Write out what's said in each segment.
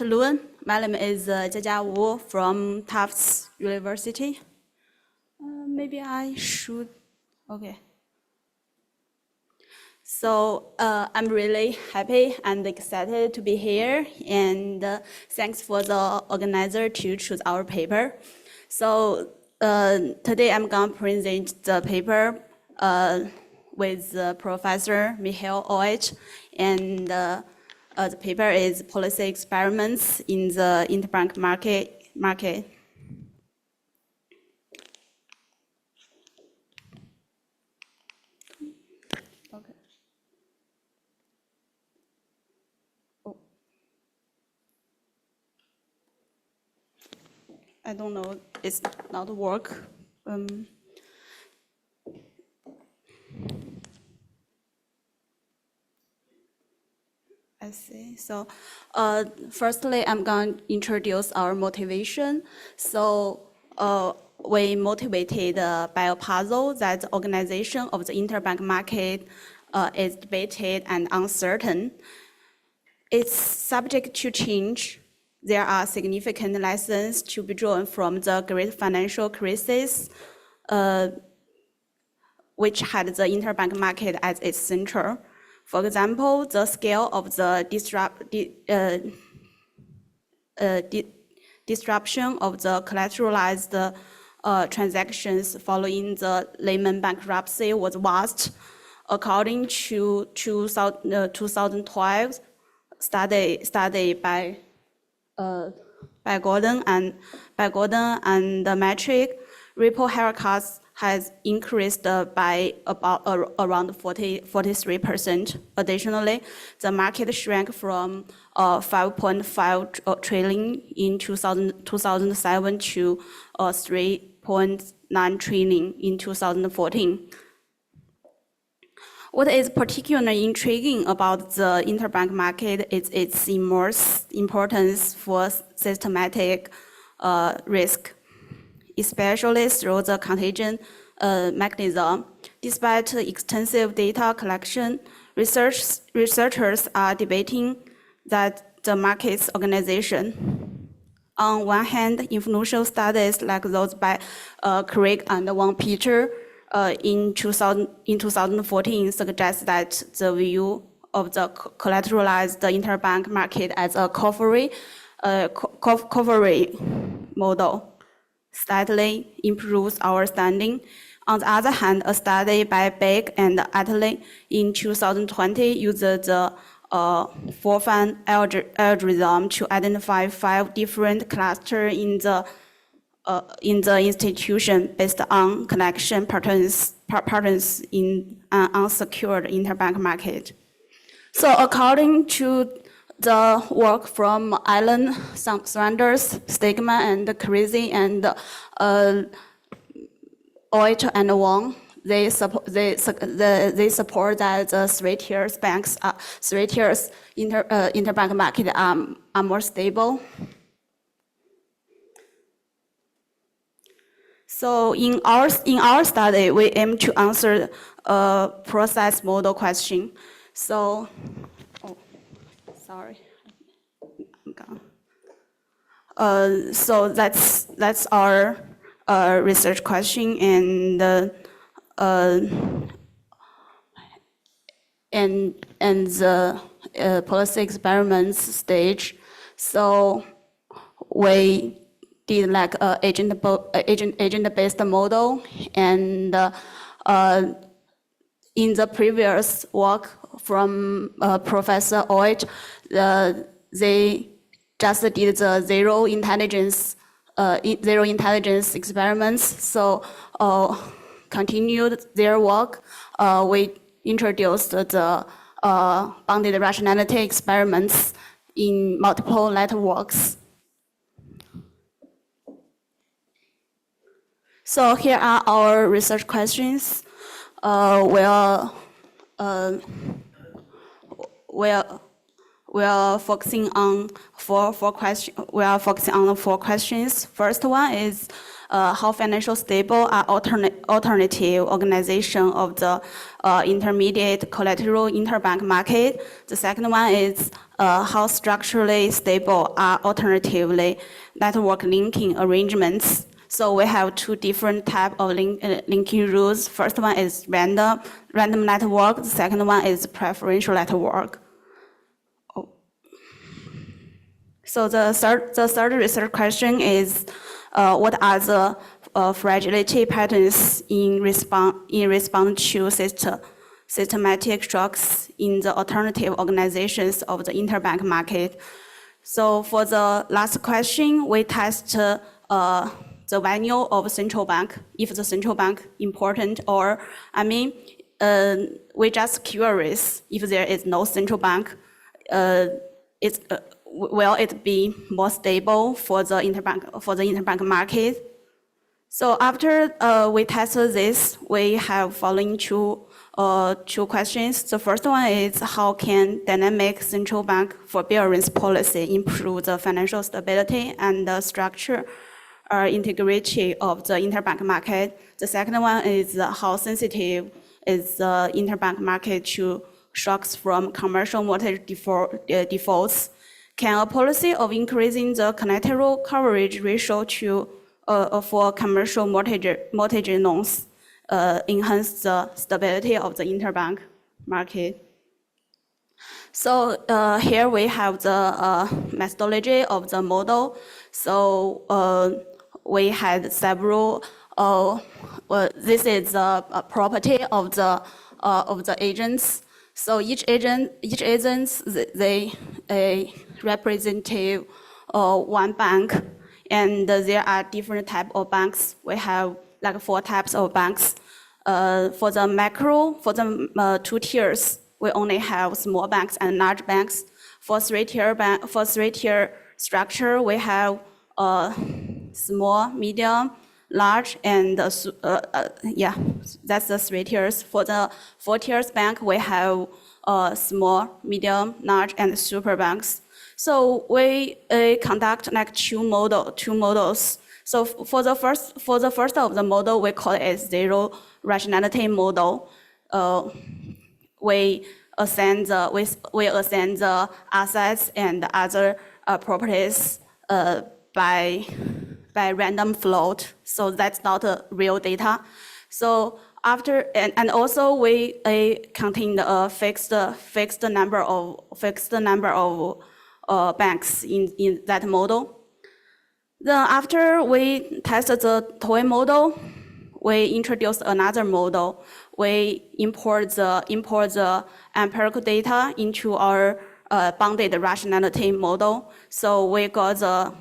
afternoon. My name is Jiajia from Tufts University. Maybe I should, okay. So I'm really happy and excited to be here, and thanks for the organizer to choose our paper. So today I'm going to present the paper with Professor Michael Oich, and the paper is Policy Experiments in the Interbank market. Okay. Oh. I don't know, it's not work. I see. So firstly, I'm going to introduce our motivation. So we motivated by a puzzle that the organization of the interbank market is debated and uncertain. It's subject to change. There are significant lessons to be drawn from the great financial crisis, which had the interbank market as its center. For example, the scale of the disruption of the collateralized transactions following the Lehman bankruptcy was vast. According to 2012 study by Gordon and the metric, repo haircuts has increased by about around 43%. Additionally, the market shrank from 5.5 trillion in 2007 to 3.9 trillion in 2014. What is particularly intriguing about the interbank market is its immense importance for systematic risk, especially through the contagion mechanism. Despite extensive data collection, researchers are debating that the market's organization. On one hand, influential studies like those by Craig and Wang Peter in 2014 suggest that the view of the collateralized interbank market as a recovery model slightly improves our standing. On the other hand, a study by Beck and Atley in 2020 used the four-fan algorithm to identify 5 different clusters in the institution based on collection patterns in an unsecured interbank market. So according to the work from Allen, Sanders, Stigma, and Creasy, and Oich and Wang, they support that the three tiers interbank market are more stable. So in our study, we aim to answer a process model question. So, sorry, I'm gone. So that's our research question, and the policy experiments stage. So we did like a agent-based model, and in the previous work from Professor Oich, they just did the zero intelligence experiments. So continued their work. We introduced the bounded rationality experiments in multiple networks. So here are our research questions. We are focusing on four questions. First one is how financial stable are alternative organization of the intermediate collateral interbank market. The second one is how structurally stable are alternatively network linking arrangements. So we have two different type of linking rules. First one is random network. The second one is preferential network. So the third research question is, what are the fragility patterns in response to systematic shocks in the alternative organizations of the interbank market? So for the last question, we test the value of central bank, if the central bank important, or we just curious if there is no central bank, will it be more stable for the interbank market? So after we tested this, we have following two questions. The first one is how can dynamic central bank forbearance policy improve the financial stability and the structure integrity of the interbank market? The second one is how sensitive is the interbank market to shocks from commercial mortgage defaults? Can a policy of increasing the collateral coverage ratio for commercial mortgage loans enhance the stability of the interbank market? So here we have the methodology of the model. So we had several. This is the property of the agents. So each agent they represent one bank, and there are different types of banks. We have like 4 types of banks. For the macro, for the 2 tiers, we only have small banks and large banks. For 3-tier structure, we have small, medium, large, and that's the 3 tiers. For the 4 tiers bank, we have small, medium, large, and super banks. So we conduct like two models. So for the first of the model, we call it zero rationality model. We assign the assets and other properties by random float. So that's not real data. So after and also we contain a fixed number of banks in that model. Then after we tested the toy model, we introduced another model. We import the empirical data into our bounded rationality model. So we got the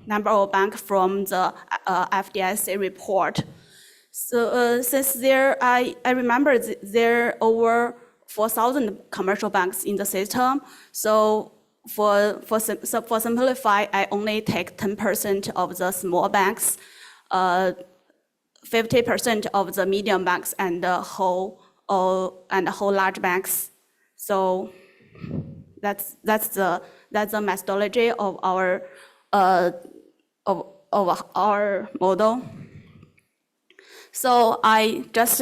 number of banks from the FDIC report. So since I remember there are over 4,000 commercial banks in the system. So for simplify, I only take 10% of the small banks, 50% of the medium banks, and the whole large banks. So that's the methodology of our model. So I just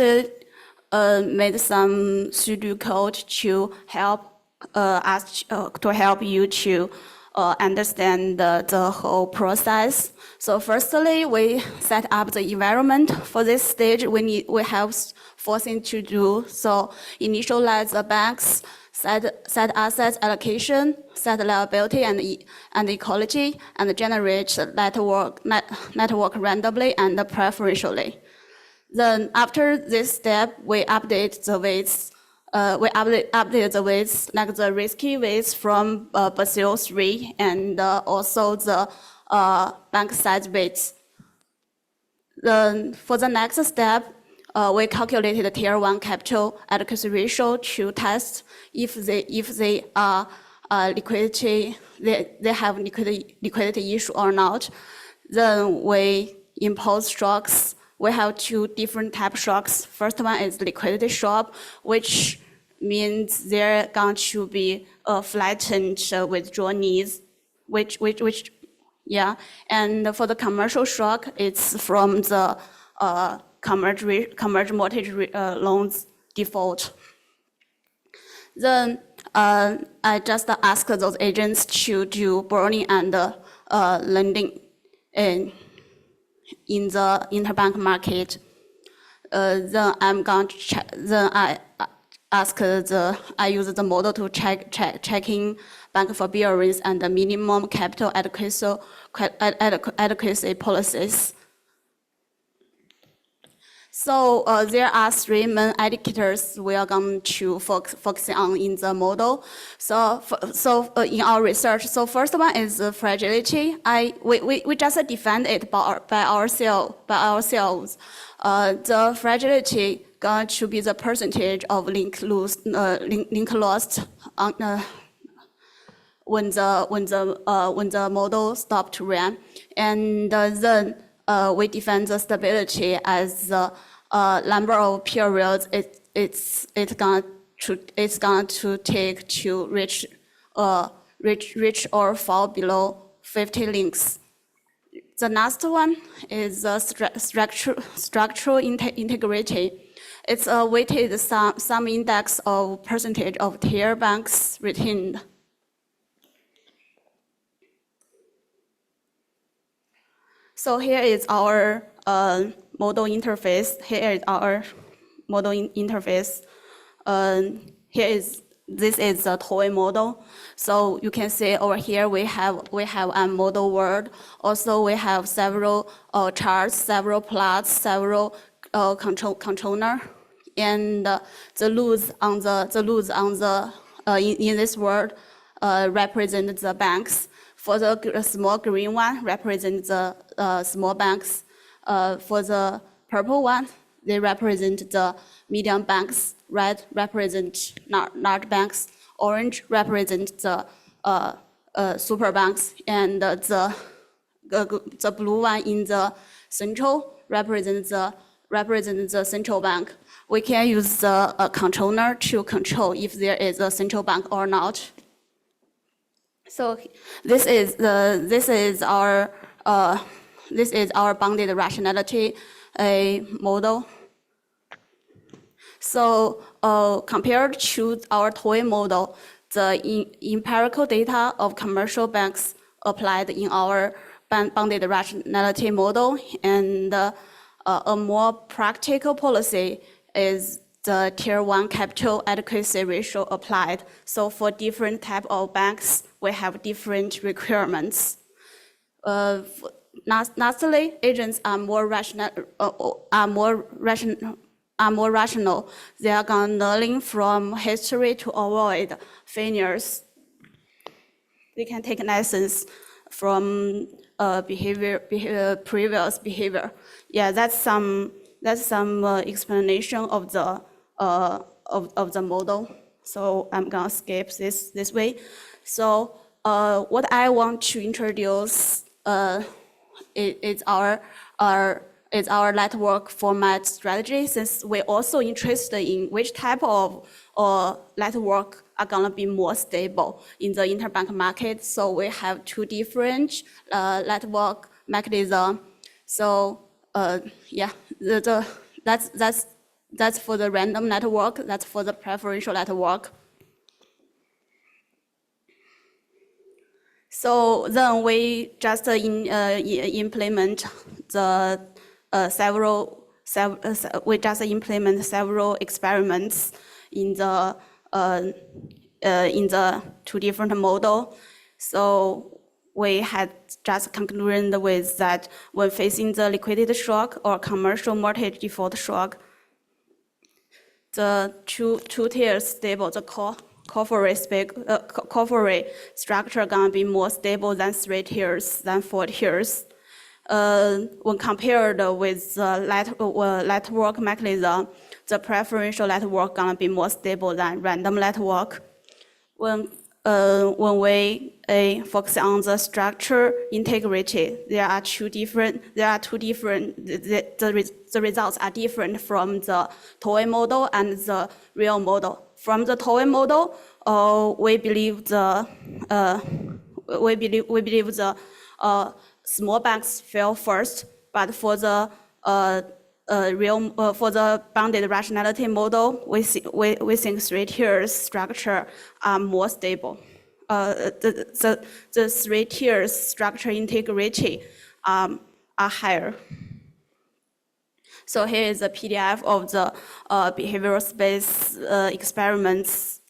made some pseudocode to help you to understand the whole process. So firstly, we set up the environment. For this stage, we have 4 things to do. So initialize the banks, set assets allocation, set liability and ecology, and generate network randomly and preferentially. Then after this step, we update the weights. Update the weights, like the risky weights from Basel III, and also the bank size weights. Then for the next step, we calculated the Tier 1 capital adequacy ratio to test if they are liquidity, they have liquidity issue or not. Then we impose shocks. We have 2 different type shocks. First one is liquidity shock, which means there going to be a flattened withdrawal needs, yeah. And for the commercial shock, it's from the commercial mortgage loans default. Then I just ask those agents to do borrowing and lending in the interbank market. Then I'm going to check. Then I use the model to checking bank forbearance and the minimum capital adequacy policies. So there are three main indicators we are going to focus on in the model. So in our research, so first one is the fragility. We just defined it by ourselves. The fragility going to be the percentage of link lost when the model stopped to run, and then we define the stability as the number of periods it's going to take to reach or fall below 50 links. The next one is the structural integrity. It's a weighted sum index of percentage of tier banks retained. So here is our model interface. Here is our model interface. This is the toy model. So you can see over here we have a model world. Also we have several charts, several plots, several controller, and the nodes in this world represent the banks. For the small green one, represent the small banks. For the purple one, they represent the medium banks. Red represent large banks. Orange represent the super banks, and the blue one in the central represents the central bank. We can use the controller to control if there is a central bank or not. So this is our bounded rationality model. So compared to our toy model, the empirical data of commercial banks applied in our bounded rationality model, and a more practical policy is the Tier 1 capital adequacy ratio applied. So for different type of banks, we have different requirements. Lastly, agents are more rational. They are going to learn from history to avoid failures. They can take lessons from previous behavior. Yeah, that's some explanation of the model. So I'm gonna skip this way. So what I want to introduce is our network format strategy, since we're also interested in which type of network are gonna be more stable in the interbank market. So we have two different network mechanism. So yeah, that's for the random network. That's for the preferential network. So then we just implement the several experiments in the two different model. So we had just concluded with that when facing the liquidity shock or commercial mortgage default shock, the two-tier stable, the corporate structure gonna be more stable than 3 tiers, than 4 tiers. When compared with the network mechanism, the preferential network gonna be more stable than random network. When we focus on the structure integrity, the results are different from the toy model and the real model. from the TOEIC model, we believe the small banks fail first, but for the for the bounded rationality model, we think three tiers structure are more stable. The three tiers structure integrity are higher. So here is a PDF of the behavioral space experiments.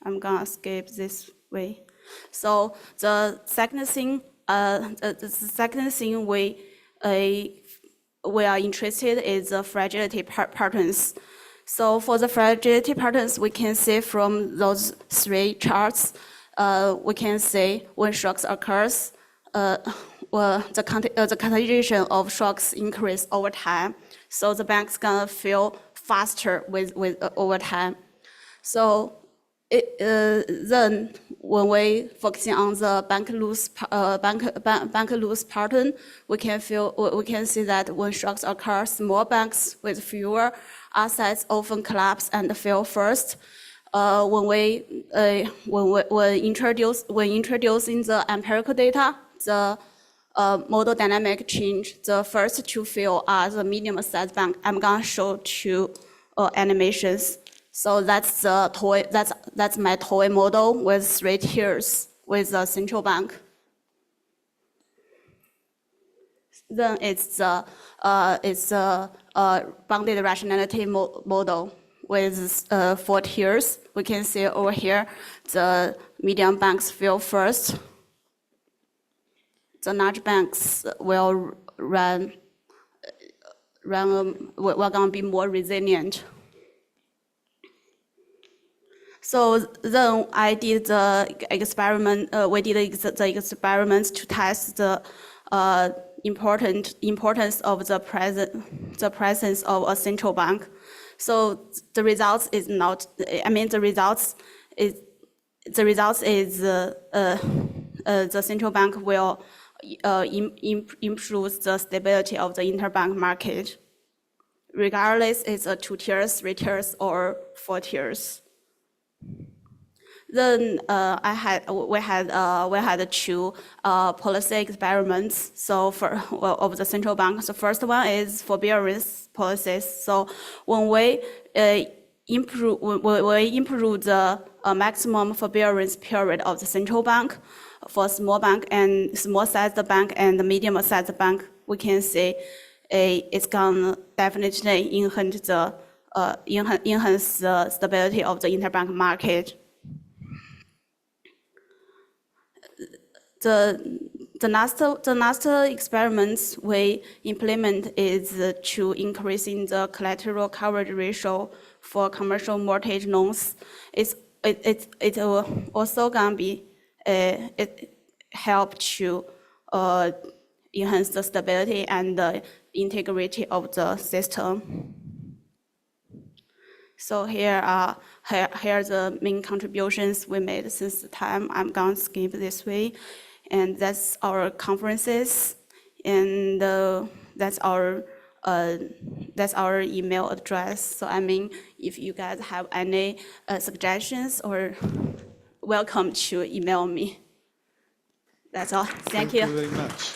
I'm gonna skip this way. So the second thing we are interested is the fragility patterns. So for the fragility patterns, we can see from those three charts, we can see when shocks occurs, the concentration of shocks increase over time. So the bank's gonna fail faster with over time. So then when we focusing on the bank loss pattern, we can see that when shocks occur, small banks with fewer assets often collapse and fail first. When introducing the empirical data, the model dynamic change, the first to fail are the medium-sized bank. I'm gonna show two animations. So that's the that's my TOEIC model with three tiers with the central bank. Then it's the bounded rationality model with 4 tiers. We can see over here the medium banks fail first. The large banks will gonna be more resilient. So then I did the experiment. We did the experiments to test the importance of the presence of a central bank. So the results is not. I mean the results is the central bank will improve the stability of the interbank market, regardless it's a 2 tiers, 3 tiers, or 4 tiers. Then we had two policy experiments. So of the central bank, the first one is forbearance policies. So when we improve the maximum forbearance period of the central bank for small sized bank and medium sized bank, we can see it's gonna definitely enhance the stability of the interbank market. The last experiments we implement is to increasing the collateral coverage ratio for commercial mortgage loans. It also gonna be help to enhance the stability and the integrity of the system. So here are the main contributions we made since the time. I'm gonna skip this way. And that's our conferences, and that's our email address. So I mean, if you guys have any suggestions, or welcome to email me. That's all. Thank you Thank you very much.